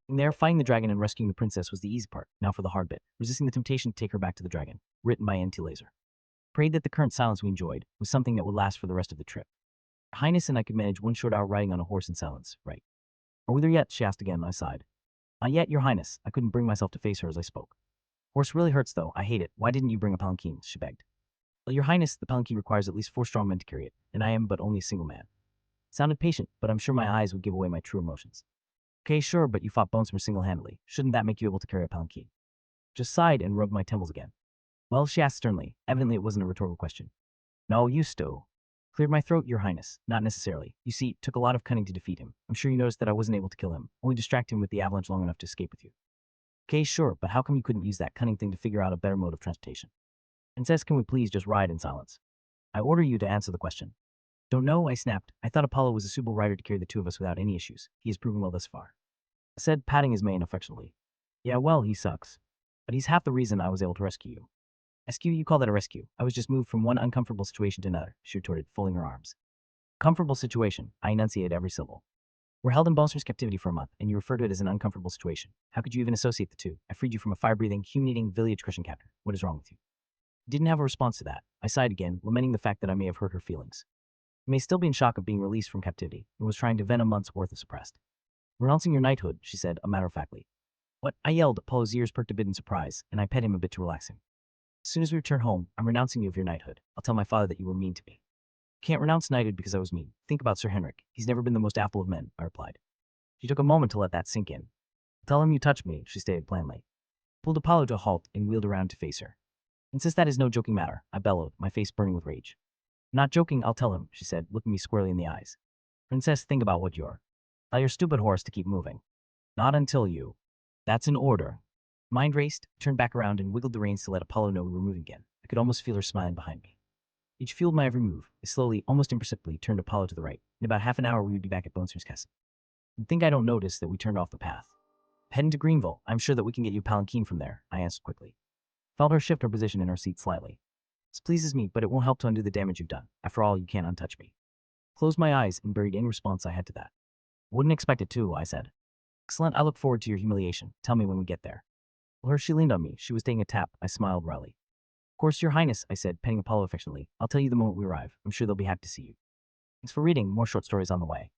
In there, finding the dragon and rescuing the princess was the easy part. Now for the hard bit, resisting the temptation to take her back to the dragon. Written by N.T. Laser. Prayed that the current silence we enjoyed was something that would last for the rest of the trip. Your Highness and I could manage one short hour riding on a horse in silence, right? Are we there yet? She asked again. I sighed. Not yet, Your Highness. I couldn't bring myself to face her as I spoke. Horse really hurts, though. I hate it. Why didn't you bring a palanquin? She begged. Well, Your Highness, the palanquin requires at least 4 strong men to carry it, and I am but only a single man. Sounded patient, but I'm sure my eyes would give away my true emotions. Okay, sure, but you fought Bonesmer single-handedly. Shouldn't that make you able to carry a palanquin? Just sighed and rubbed my temples again. Well, she asked sternly. Evidently, it wasn't a rhetorical question. No, you Sto. Cleared my throat, Your Highness. Not necessarily. You see, it took a lot of cunning to defeat him. I'm sure you noticed that I wasn't able to kill him, only distract him with the avalanche long enough to escape with you. Okay, sure, but how come you couldn't use that cunning thing to figure out a better mode of transportation? Princess, can we please just ride in silence? I order you to answer the question. Don't know, I snapped. I thought Apollo was a suitable rider to carry the two of us without any issues. He has proven well thus far. I said, patting his mane affectionately. Yeah, well, he sucks. But he's half the reason I was able to rescue you. Rescue? You call that a rescue? I was just moved from one uncomfortable situation to another, she retorted, folding her arms. Comfortable situation. I enunciated every syllable. We're held in Bonester's captivity for a month, and you refer to it as an uncomfortable situation. How could you even associate the two? I freed you from a fire-breathing, human-eating, village-crushing captor. What is wrong with you? Didn't have a response to that. I sighed again, lamenting the fact that I may have hurt her feelings. I may still be in shock of being released from captivity, and was trying to vent a month's worth of suppressed. Renouncing your knighthood, she said, matter-of-factly. What? I yelled. Apollo's ears perked a bit in surprise, and I pet him a bit to relax him. As soon as we return home, I'm renouncing you of your knighthood. I'll tell my father that you were mean to me. Can't renounce knighthood because I was mean. Think about Sir Henrik. He's never been the most affable of men, I replied. She took a moment to let that sink in. Tell him you touched me, she stated blandly. Pulled Apollo to a halt and wheeled around to face her. Insist that is no joking matter, I bellowed, my face burning with rage. Not joking, I'll tell him, she said, looking me squarely in the eyes. Princess, think about what you're. Tell your stupid horse to keep moving. Not until you. That's an order. Mind raced, turned back around and wiggled the reins to let Apollo know we were moving again. I could almost feel her smiling behind me. Each fueled my every move. I slowly, almost imperceptibly, turned Apollo to the right. In about half an hour, we would be back at Bonester's castle. You'd think I don't notice that we turned off the path. Heading to Greenville. I'm sure that we can get you a palanquin from there, I answered quickly. Felt her shift her position in her seat slightly. This pleases me, but it won't help to undo the damage you've done. After all, you can't untouch me. Closed my eyes and buried any response I had to that. Wouldn't expect it to, I said. Excellent, I look forward to your humiliation. Tell me when we get there. Well, she leaned on me. She was taking a tap. I smiled wryly. Of course, Your Highness, I said, petting Apollo affectionately. I'll tell you the moment we arrive. I'm sure they'll be happy to see you. Thanks for reading. More short stories on the way.